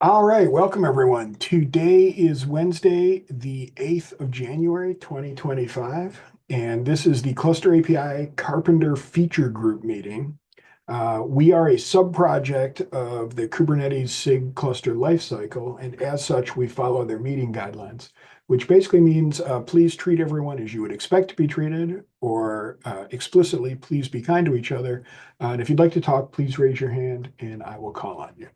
All right, welcome everyone. Today is Wednesday, the 8th of January, 2025, and this is the Cluster API Karpenter Feature Group meeting. We are a sub-project of the Kubernetes SIG Cluster Lifecycle, and as such, we follow their meeting guidelines, which basically means please treat everyone as you would expect to be treated, or explicitly, please be kind to each other. And if you'd like to talk, please raise your hand and I will call on you.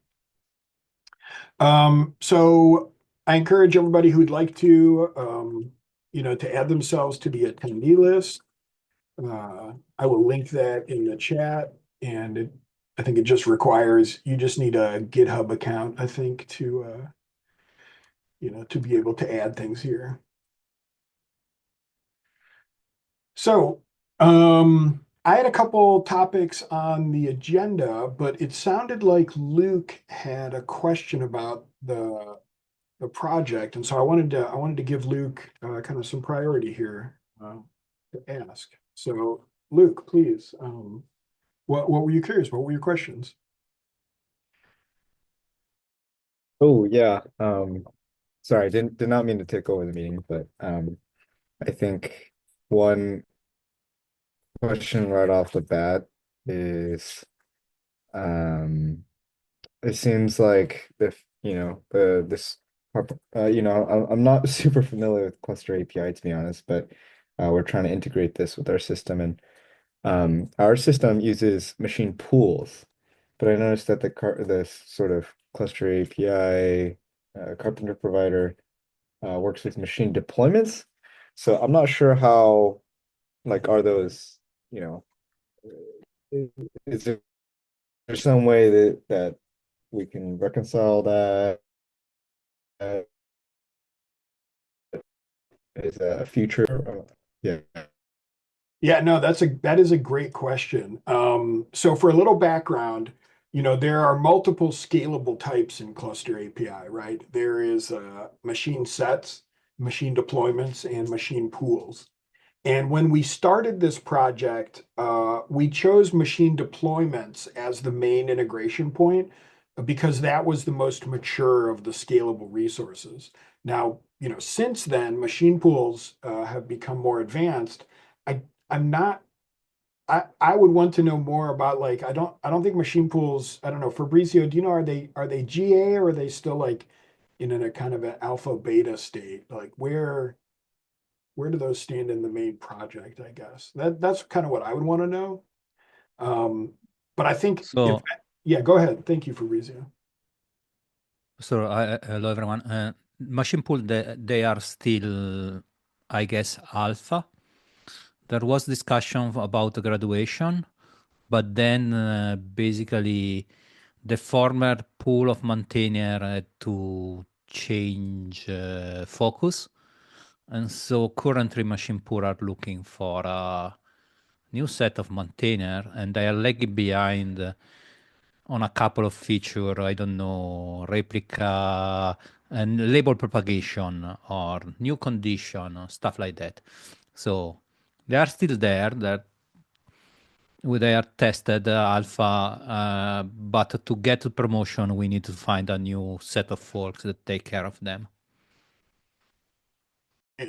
So I encourage everybody who'd like to, to add themselves to the attendee list. I will link that in the chat, and I think it just requires, you just need a GitHub account, I think, to be able to add things here. So, I had a couple topics on the agenda, but it sounded like Luke had a question about the project, and so I wanted to give Luke kind of some priority here to ask. So, Luke, please, what were you curious? What were your questions? Oh yeah. Sorry, did not mean to take over the meeting, but I think one question right off the bat is um it seems like if this I'm not super familiar with cluster API to be honest, but we're trying to integrate this with our system, and our system uses machine pools, but I noticed that this sort of cluster API Carpenter provider works with machine deployments. So I'm not sure how, like, are those, you know, is there some way that we can reconcile that? Is a future? Yeah. Yeah, no, that is a great question. So for a little background, there are multiple scalable types in Cluster API, right? There is machine sets, machine deployments, and machine pools. And when we started this project, we chose machine deployments as the main integration point because that was the most mature of the scalable resources. Now, since then, machine pools have become more advanced. I, I'm not. I would want to know more about, like, I don't think machine pools. I don't know, Fabrizio. Do you know, are they GA, or are they still like in a kind of an alpha beta state? Like, where do those stand in the main project, I guess? That's kind of what I would want to know. But I think if, So, yeah, go ahead. Thank you, Fabrizio. hello everyone. Machine pool, they are still, I guess, alpha. There was discussion about the graduation, but then basically the former pool of maintainer had to change focus. And so currently machine pool are looking for a new set of maintainer, and they are lagging behind on a couple of feature, I don't know, replica and label propagation or new condition, stuff like that. So they are still there. They are tested alpha, but to get to promotion, we need to find a new set of folks that take care of them.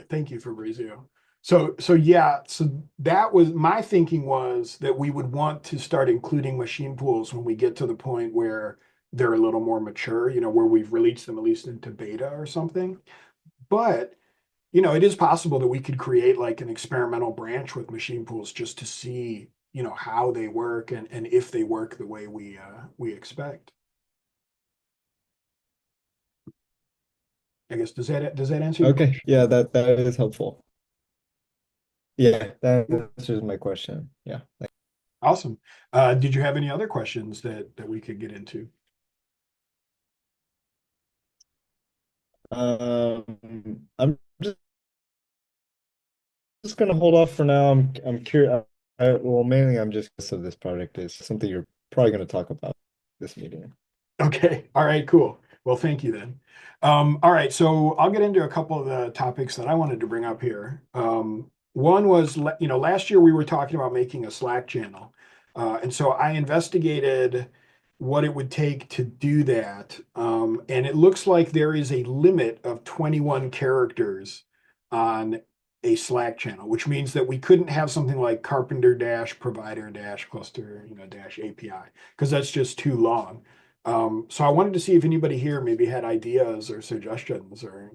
Thank you, Fabrizio. So yeah, so that was my thinking, was that we would want to start including machine pools when we get to the point where they're a little more mature, where we've released them at least into beta or something. But it is possible that we could create like an experimental branch with machine pools just to see, how they work, and if they work the way we expect. I guess, does that answer your Okay. question? Yeah, that is helpful. Yeah, that answers my question. Yeah. Awesome. Did you have any other questions that we could get into? I'm just gonna hold off for now. I'm curious. Well, mainly I'm just curious of this project is something you're probably going to talk about this meeting. Okay. All right, cool. Well, thank you then. All right, so I'll get into a couple of the topics that I wanted to bring up here. One was, last year we were talking about making a Slack channel. And so I investigated what it would take to do that. And it looks like there is a limit of 21 characters on a Slack channel, which means that we couldn't have something like Carpenter dash provider dash cluster, dash API, because that's just too long. So I wanted to see if anybody here maybe had ideas or suggestions, or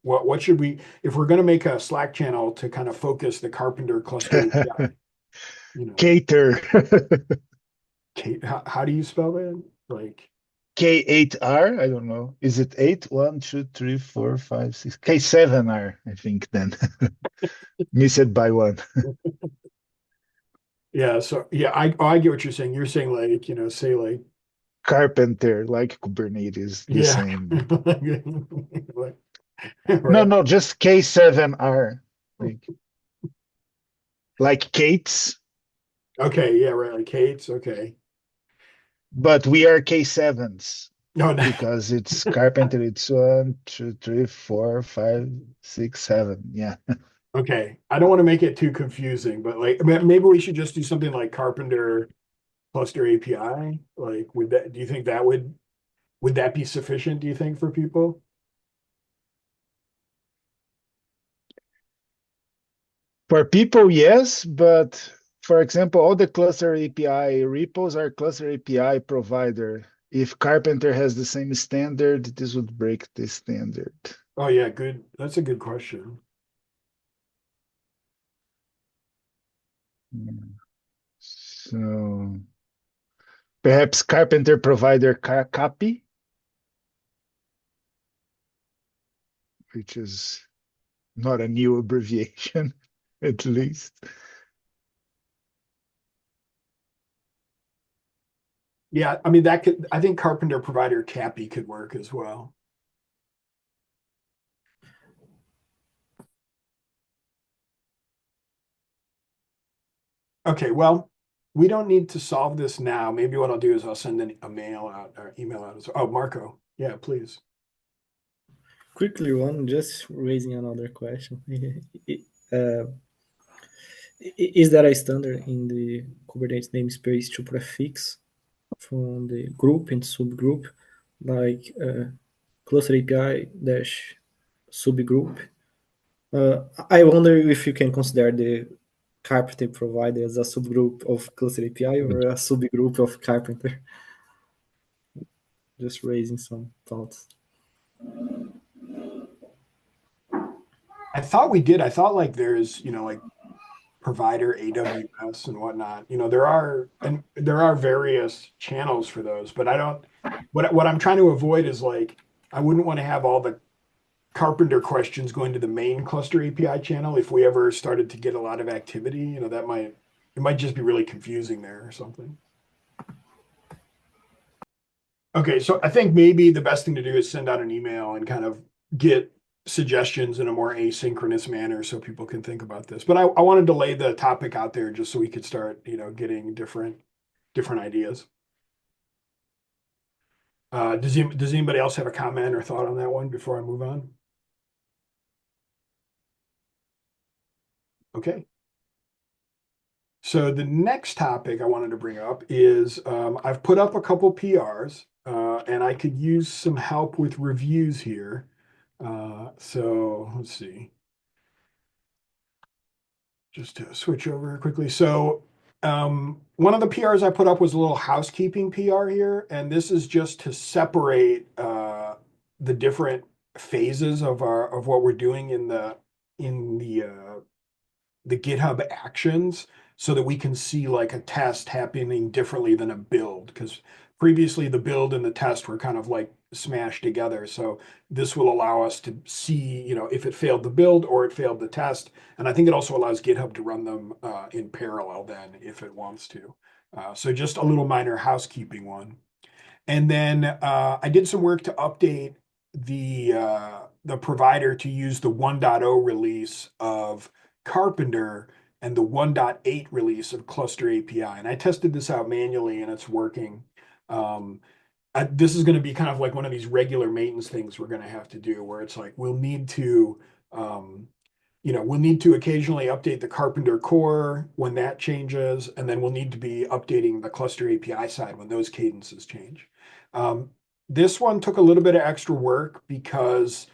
what should we, if we're going to make a Slack channel to kind of focus the Carpenter cluster API, Cater. how do you spell that? Like K8R, I don't know. Is it 8? 1, 2, 3, 4, 5, 6. K7R, I think then. Missed by one. yeah, so yeah, I get what you're saying. You're saying like, say like Carpenter, like Kubernetes, the yeah. same. No, Right. no, just K7R. Like Kate's, Okay, yeah, right. Like Kate's okay. but we are K7s No, no. because it's Carpenter. It's 1, 2, 3, 4, 5, 6, 7. Yeah. Okay. I don't want to make it too confusing, but like maybe we should just do something like Carpenter cluster API. Like do you think that would that be sufficient, do you think, for people? For people, yes, but for example, all the cluster API repos are cluster API provider. If Carpenter has the same standard, this would break the standard. Oh yeah, good. That's a good question. So perhaps Carpenter provider copy, which is not a new abbreviation, at least. Yeah, I mean that could I think Carpenter provider Cappy could work as well. Okay, well, we don't need to solve this now. Maybe what I'll do is I'll send a mail out or email out as well. Oh, Marco. Yeah, please. Quickly one, just raising another question. Uh, is there a standard in the Kubernetes namespace to prefix from the group and subgroup, like cluster API dash subgroup? I wonder if you can consider the Carpenter provider as a subgroup of cluster API or a subgroup of Carpenter. Just raising some thoughts. I thought we did. I thought like there's, like provider AWS and whatnot. There are various channels for those, but I don't what I'm trying to avoid is like I wouldn't want to have all the Carpenter questions going to the main cluster API channel if we ever started to get a lot of activity. It might just be really confusing there or something. Okay, so I think maybe the best thing to do is send out an email and kind of get suggestions in a more asynchronous manner so people can think about this. But I wanted to lay the topic out there just so we could start, getting different ideas. Does anybody else have a comment or thought on that one before I move on? Okay. So the next topic I wanted to bring up is I've put up a couple PRs and I could use some help with reviews here. So let's see. Just to switch over quickly. So one of the PRs I put up was a little housekeeping PR here, and this is just to separate the different phases of what we're doing in the GitHub actions so that we can see like a test happening differently than a build, because previously the build and the test were kind of like smashed together. So this will allow us to see, if it failed the build or it failed the test. And I think it also allows GitHub to run them in parallel then if it wants to. So just a little minor housekeeping one. And then I did some work to update the provider to use the 1.0 release of Carpenter and the 1.8 release of Cluster API. And I tested this out manually and it's working. This is going to be kind of like one of these regular maintenance things we're going to have to do where it's like we'll need to we'll need to occasionally update the Karpenter core when that changes, and then we'll need to be updating the cluster API side when those cadences change. This one took a little bit of extra work because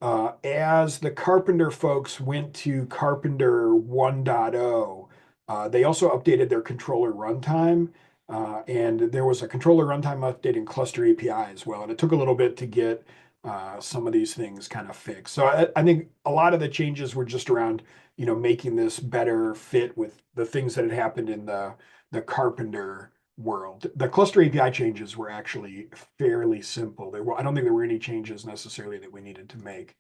as the Karpenter folks went to Karpenter 1.0, they also updated their controller runtime. And there was a controller runtime update in cluster API as well. And it took a little bit to get some of these things kind of fixed. So I think a lot of the changes were just around, making this better fit with the things that had happened in the Karpenter world. The cluster API changes were actually fairly simple. I don't think there were any changes necessarily that we needed to make.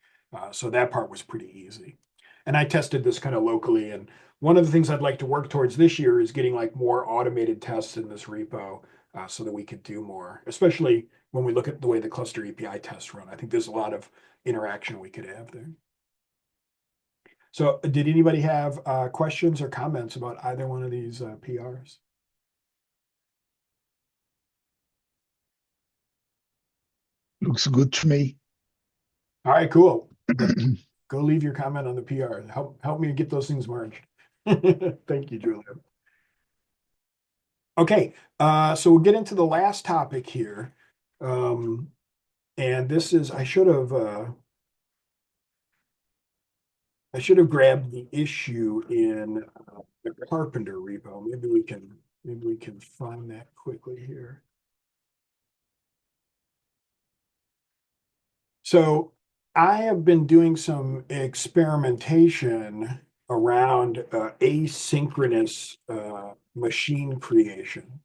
So that part was pretty easy. And I tested this kind of locally. And one of the things I'd like to work towards this year is getting like more automated tests in this repo so that we could do more, especially when we look at the way the cluster API tests run. I think there's a lot of interaction we could have there. So did anybody have questions or comments about either one of these PRs? Looks good to me. All right, cool. Go leave your comment on the PR. Help me get those things merged. Thank you, Julia. Okay, so we'll get into the last topic here. And this is, I should have grabbed the issue in the Karpenter repo. Maybe we can find that quickly here. So I have been doing some experimentation around asynchronous machine creation.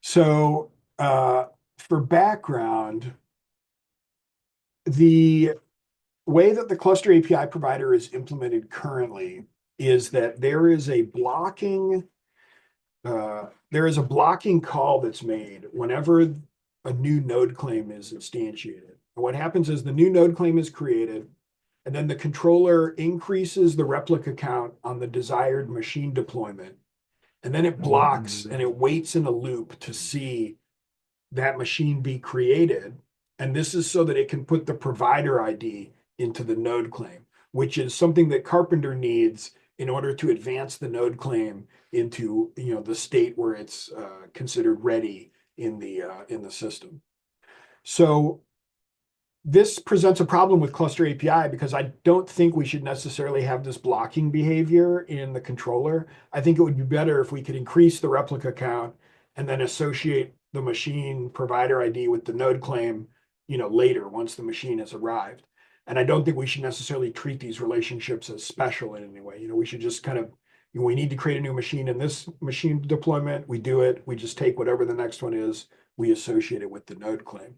So for background, the way that the cluster API provider is implemented currently is that there is a blocking call that's made whenever a new node claim is instantiated. And what happens is the new node claim is created, and then the controller increases the replica count on the desired machine deployment. And then it blocks and it waits in a loop to see that machine be created. And this is so that it can put the provider ID into the node claim, which is something that Karpenter needs in order to advance the node claim into the state where it's considered ready in the system. So this presents a problem with cluster API because I don't think we should necessarily have this blocking behavior in the controller. I think it would be better if we could increase the replica count and then associate the machine provider ID with the node claim, later once the machine has arrived. And I don't think we should necessarily treat these relationships as special in any way. We should just kind of, we need to create a new machine in this machine deployment. We do it. We just take whatever the next one is. We associate it with the node claim.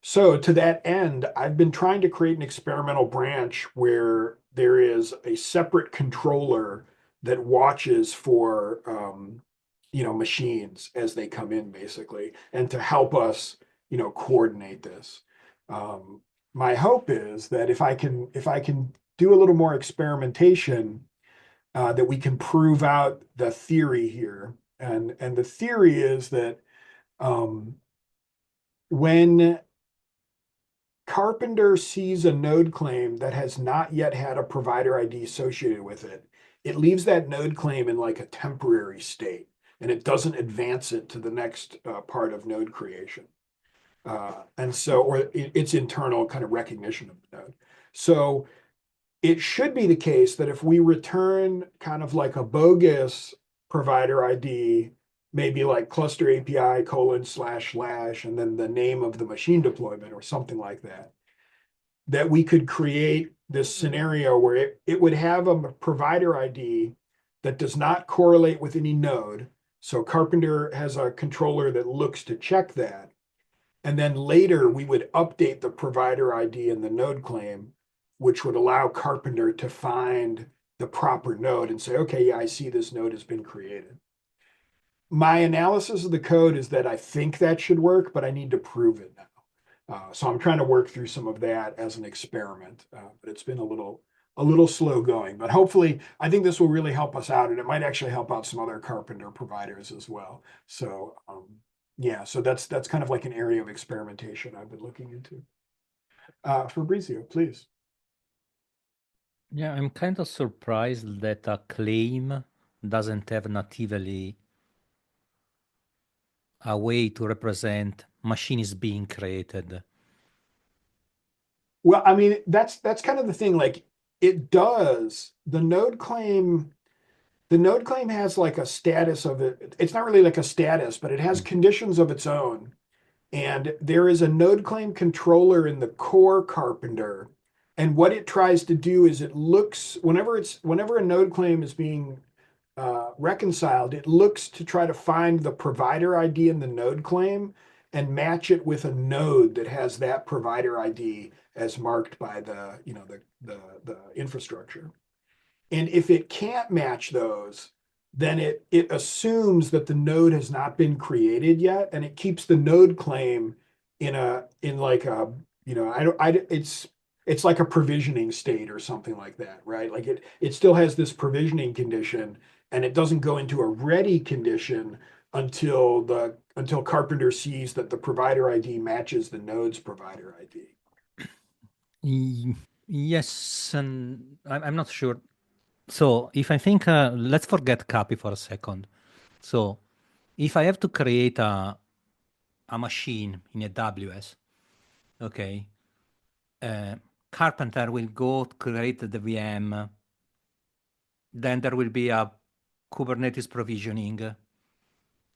So to that end, I've been trying to create an experimental branch where there is a separate controller that watches for, machines as they come in, basically, and to help us, coordinate this. My hope is that if I can do a little more experimentation, that we can prove out the theory here. And the theory is that when Karpenter sees a node claim that has not yet had a provider ID associated with it, it leaves that node claim in like a temporary state, and it doesn't advance it to the next part of node creation. And so, or its internal kind of recognition of the node. So it should be the case that if we return kind of like a bogus provider ID, maybe like cluster API : / and then the name of the machine deployment or something like that, that we could create this scenario where it would have a provider ID that does not correlate with any node. So Karpenter has a controller that looks to check that. And then later we would update the provider ID in the node claim, which would allow Karpenter to find the proper node and say, okay, yeah, I see this node has been created. My analysis of the code is that I think that should work, but I need to prove it now. So I'm trying to work through some of that as an experiment, but it's been a little slow going. But hopefully, I think this will really help us out, and it might actually help out some other Karpenter providers as well. So yeah, so that's kind of like an area of experimentation I've been looking into. Fabrizio, please. Yeah, I'm kind of surprised that a claim doesn't have natively a way to represent machine is being created. Well, I mean, that's kind of the thing. Like it does, the node claim has like a status of it. It's not really like a status, but it has conditions of its own. And there is a node claim controller in the core Carpenter. And what it tries to do is it looks, whenever a node claim is being reconciled, it looks to try to find the provider ID in the node claim and match it with a node that has that provider ID as marked by the, the infrastructure. And if it can't match those, then it assumes that the node has not been created yet, and it keeps the node claim in like a, I don't I it's like a provisioning state or something like that, right? Like it still has this provisioning condition, and it doesn't go into a ready condition until Carpenter sees that the provider ID matches the node's provider ID. Yes, and I'm not sure. So if I think, let's forget Capi for a second. So if I have to create a machine in AWS, okay, Carpenter will go to create the VM. Then there will be a Kubernetes provisioning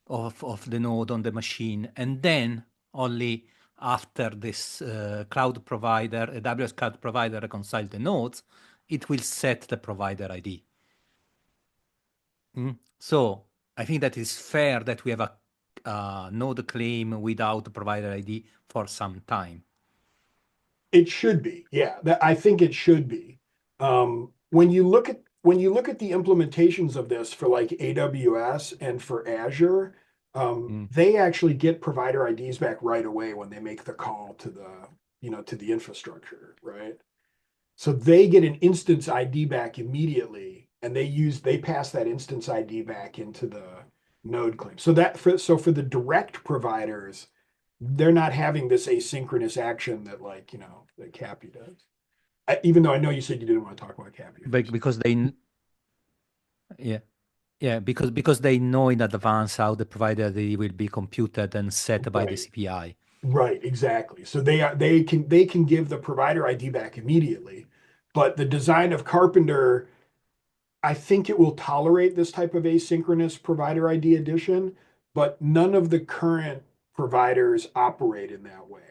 of the node on the machine. And then only after this cloud provider, AWS cloud provider reconcile the nodes, it will set the provider ID. So I think that is fair that we have a node claim without provider ID for some time. It should be, yeah. I think it should be. When you look at the implementations of this for like AWS and for Azure, they actually get provider IDs back right away when they make the call to the infrastructure, right? So they get an instance ID back immediately, and they pass that instance ID back into the node claim. So for the direct providers, they're not having this asynchronous action that that Cappy does. Even though I know you said you didn't want to talk about Cappy. Because because they know in advance how the provider ID will be computed and set by the CPI. Right, exactly. So they can give the provider ID back immediately, but the design of Carpenter, I think it will tolerate this type of asynchronous provider ID addition, but none of the current providers operate in that way.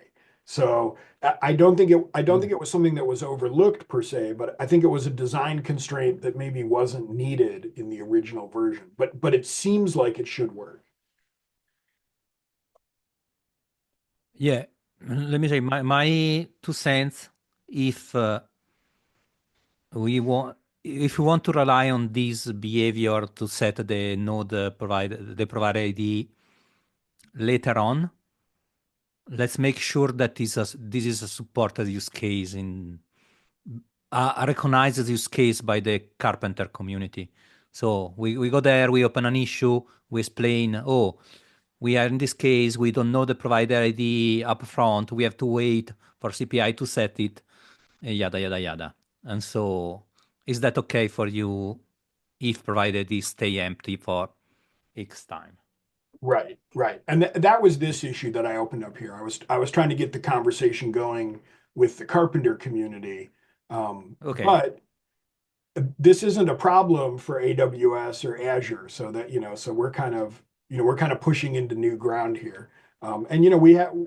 So I don't think it was something that was overlooked per se, but I think it was a design constraint that maybe wasn't needed in the original version. But it seems like it should work. Yeah, let me say my 2 cents. If we want to rely on this behavior to set the node the provider ID later on, let's make sure that this is a supported use case in a recognized use case by the Carpenter community. So we go there, we open an issue, we explain, oh, we are in this case, we don't know the provider ID up front, we have to wait for CPI to set it, yada, yada, yada. And so is that okay for you if provider ID stay empty for X time? Right, right. And that was this issue that I opened up here. I was trying to get the conversation going with the Carpenter community. Okay. But this isn't a problem for AWS or Azure. So that, so we're kind of pushing into new ground here. And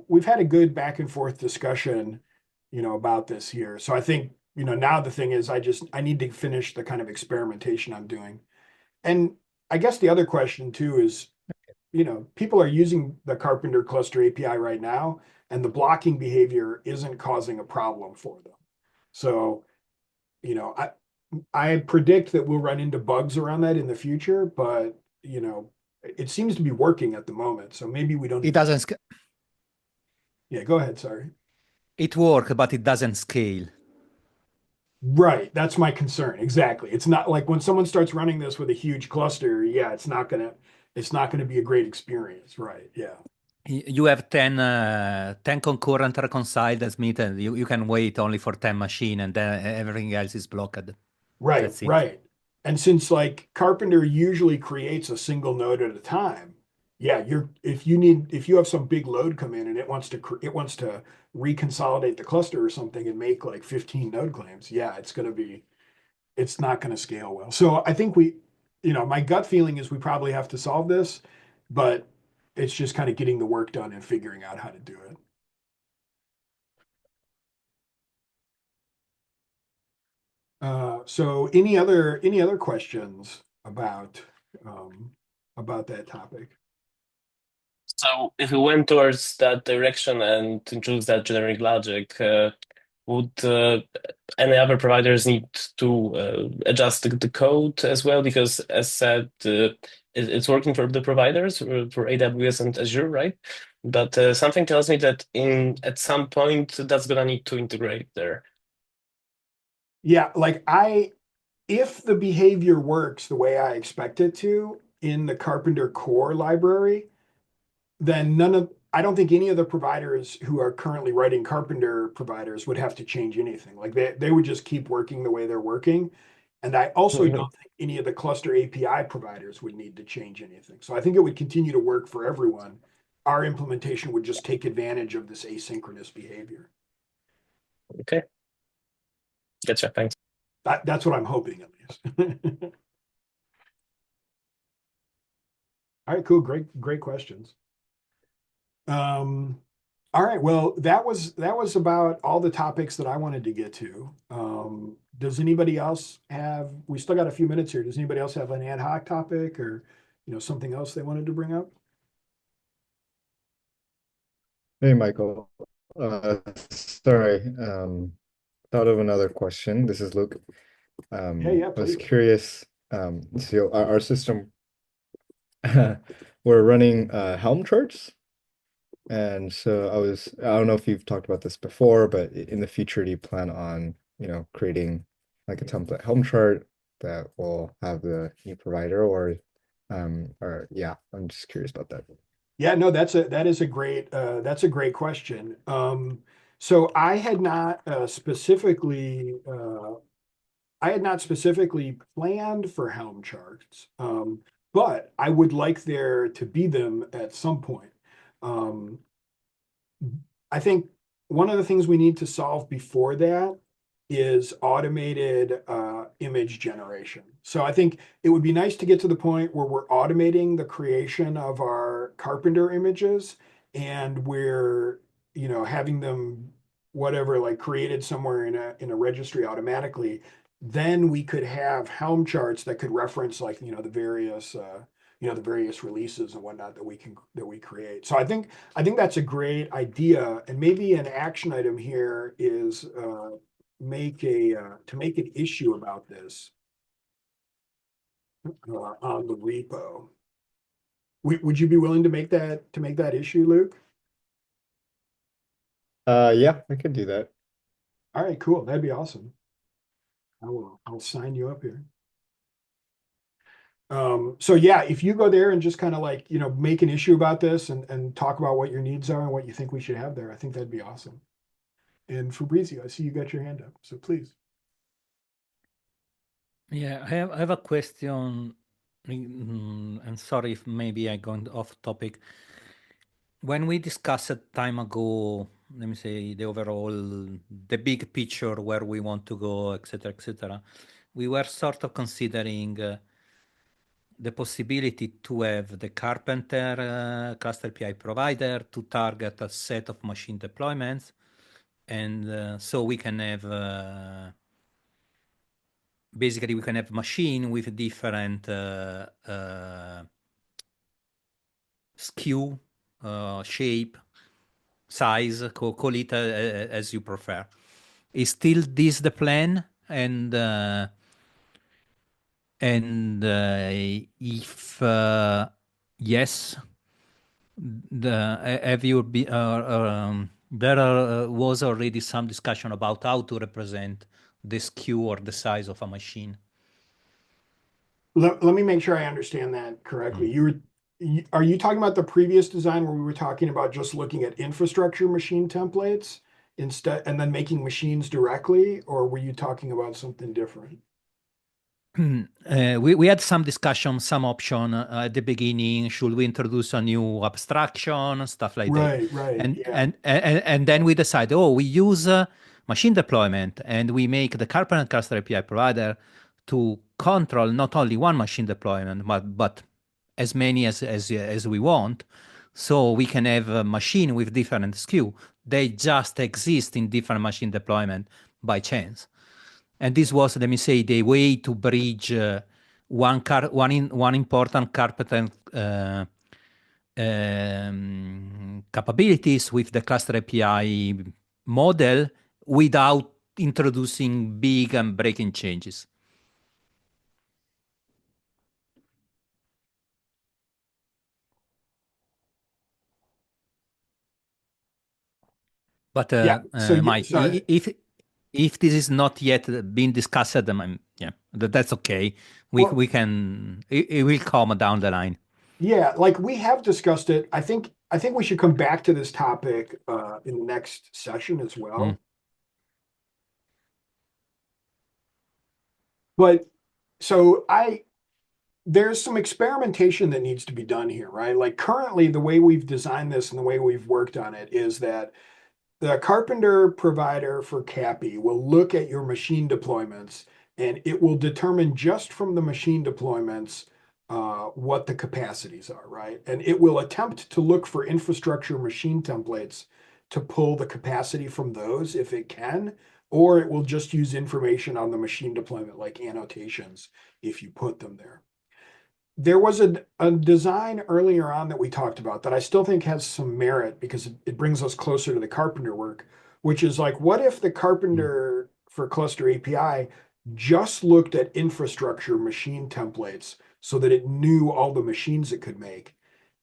we've had a good back and forth discussion, about this here. So I think, now the thing is I need to finish the kind of experimentation I'm doing. And I guess the other question too is, people are using the Carpenter cluster API right now, and the blocking behavior isn't causing a problem for them. So, I predict that we'll run into bugs around that in the future, but it seems to be working at the moment. So maybe we don't. It doesn't. Yeah, go ahead. Sorry. It works, but it doesn't scale. Right. That's my concern. Exactly. It's not like when someone starts running this with a huge cluster, yeah, it's not gonna be a great experience. Right. Yeah. You have 10 concurrent reconciled as meet, and you can wait only for 10 machine, and then everything else is blocked. Right, That's it. right. And since like Carpenter usually creates a single node at a time, yeah, if you have some big load come in and it wants to reconsolidate the cluster or something and make like 15 node claims, yeah, it's not going to scale well. So I think my gut feeling is we probably have to solve this, but it's just kind of getting the work done and figuring out how to do it. So any other questions about that topic? So if we went towards that direction and introduce that generic logic, would any other providers need to adjust the code as well? Because as said, it's working for the providers for AWS and Azure, right? But something tells me that at some point that's gonna need to integrate there. Yeah, like if the behavior works the way I expect it to in the Carpenter core library, then I don't think any of the providers who are currently writing Carpenter providers would have to change anything. Like they would just keep working the way they're working. And I also don't think any of the cluster API providers would need to change anything. So I think it would continue to work for everyone. Our implementation would just take advantage of this asynchronous behavior. Okay. Gotcha. Thanks. That's what I'm hoping, at least. All right, cool. Great questions. All right, well, that was about all the topics that I wanted to get to. Does anybody else we still got a few minutes here. Does anybody else have an ad hoc topic or something else they wanted to bring up? Hey, Michael. Sorry, thought of another question. This is Luke. Yeah, I was please. curious. So our system, we're running Helm charts. And so I don't know if you've talked about this before, but in the future, do you plan on, creating like a template Helm chart that will have the new provider or yeah, I'm just curious about that. Yeah, no, that's a great question. So I had not specifically planned for Helm charts, but I would like there to be them at some point. Um, I think one of the things we need to solve before that is automated image generation. So I think it would be nice to get to the point where we're automating the creation of our Carpenter images and we're, having them whatever like created somewhere in a registry automatically. Then we could have Helm charts that could reference like, the various releases and whatnot that we create. So I think that's a great idea. And maybe an action item here is to make an issue about this on the repo. Would you be willing to make that issue, Luke? Yeah, I could do that. All right, cool. That'd be awesome. I'll sign you up here. So yeah, if you go there and just kind of like, make an issue about this and talk about what your needs are and what you think we should have there, I think that'd be awesome. And Fabrizio, I see you got your hand up, so please. Yeah, I have a question, and sorry if maybe I going off topic. When we discussed time ago, let me say the big picture where we want to go, etc., we were sort of considering the possibility to have the Carpenter cluster API provider to target a set of machine deployments, and so we can have basically we can have machine with different SKU, shape, size, call it as you prefer. Is still this the plan? And if yes, have you there was already some discussion about how to represent the SKU or the size of a machine. Let me make sure I understand that correctly. Are you talking about the previous design where we were talking about just looking at infrastructure machine templates instead and then making machines directly, or were you talking about something different? we had some discussion, some option at the beginning. Should we introduce a new abstraction, stuff like that? Right. And Yeah. and then we decided, oh, we use machine deployment, and we make the Carpenter Cluster API provider to control not only one machine deployment, but as many as we want. So we can have a machine with different SKU. They just exist in different machine deployment by chance. And this was, let me say, the way to bridge one important Carpenter capabilities with the cluster API model without introducing big and breaking changes. But Mike, sorry. if this is not yet being discussed, yeah, that's okay. We can it will come down the line. Yeah, like we have discussed it. I think we should come back to this topic in the next session as well. But so there's some experimentation that needs to be done here, right? Like currently the way we've designed this and the way we've worked on it is that the Carpenter provider for CAPI will look at your machine deployments and it will determine just from the machine deployments what the capacities are, right? And it will attempt to look for infrastructure machine templates to pull the capacity from those if it can, or it will just use information on the machine deployment like annotations if you put them there. There was a design earlier on that we talked about that I still think has some merit because it brings us closer to the Carpenter work, which is like, what if the Carpenter for Cluster API just looked at infrastructure machine templates so that it knew all the machines it could make?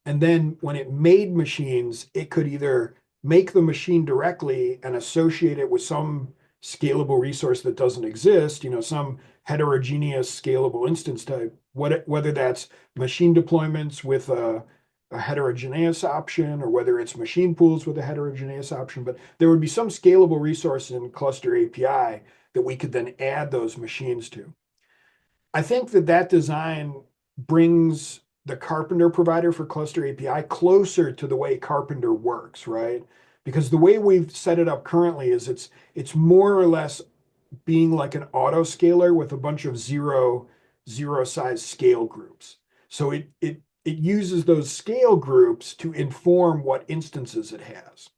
And then when it made machines, it could either make the machine directly and associate it with some scalable resource that doesn't exist, some heterogeneous scalable instance type, whether that's machine deployments with a heterogeneous option or whether it's machine pools with a heterogeneous option. But there would be some scalable resource in Cluster API that we could then add those machines to. I think that design brings the Carpenter provider for Cluster API closer to the way Carpenter works, right? Because the way we've set it up currently is it's more or less being like an autoscaler with a bunch of zero size scale groups. So it uses those scale groups to inform what instances it has.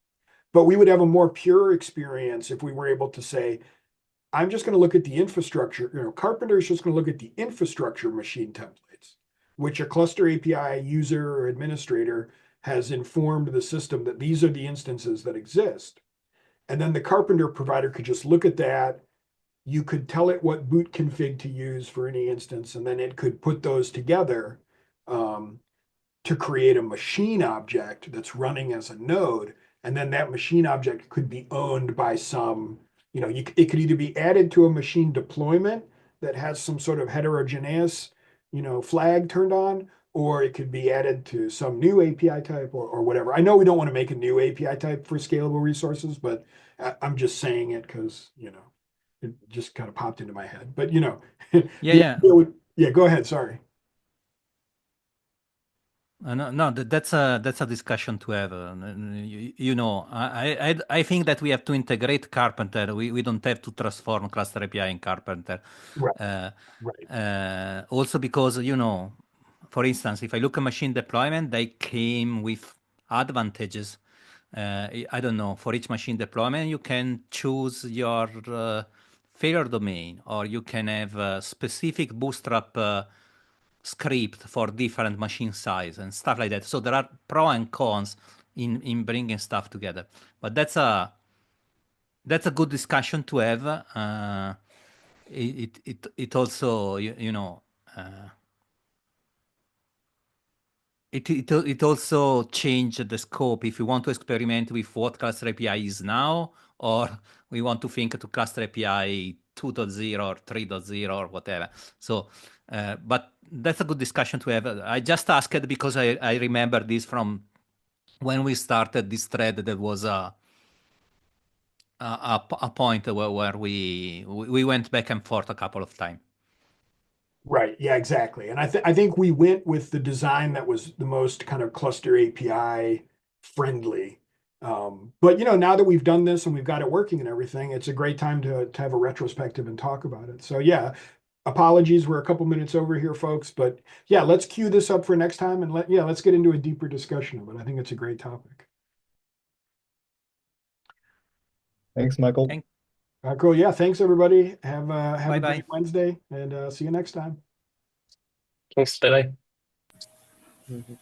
But we would have a more pure experience if we were able to say, I'm just going to look at the infrastructure. Carpenter is just going to look at the infrastructure machine templates, which a cluster API user or administrator has informed the system that these are the instances that exist. And then the Carpenter provider could just look at that. You could tell it what boot config to use for any instance, and then it could put those together to create a machine object that's running as a node. And then that machine object could be owned by some, it could either be added to a machine deployment that has some sort of heterogeneous, flag turned on, or it could be added to some new API type or whatever. I know we don't want to make a new API type for scalable resources, but I'm just saying it because, it just kind of popped into my head. But, Yeah. Go ahead. Sorry. No, that's a discussion to have. I think that we have to integrate Carpenter. We don't have to transform Cluster API in Carpenter. Right. Also because, for instance, if I look at machine deployment, they came with advantages. I don't know, for each machine deployment, you can choose your failure domain, or you can have a specific bootstrap script for different machine size and stuff like that. So there are pros and cons in bringing stuff together. But that's a good discussion to have. It also it also changed the scope if we want to experiment with what Cluster API is now, or we want to think to Cluster API 2.0 or 3.0 or whatever. So, but that's a good discussion to have. I just asked because I remember this from when we started this thread. There was a point where we went back and forth a couple of times. Right. Yeah, exactly. And I think we went with the design that was the most kind of cluster API friendly. But now that we've done this and we've got it working and everything, it's a great time to have a retrospective and talk about it. So yeah, apologies, we're a couple minutes over here, folks. But yeah, let's queue this up for next time and let's get into a deeper discussion of it. I think it's a great topic. Thanks, Michael. Cool. Yeah, thanks everybody. Have a Bye-bye. great Wednesday and see you next time. Thanks. Bye bye. Mhm.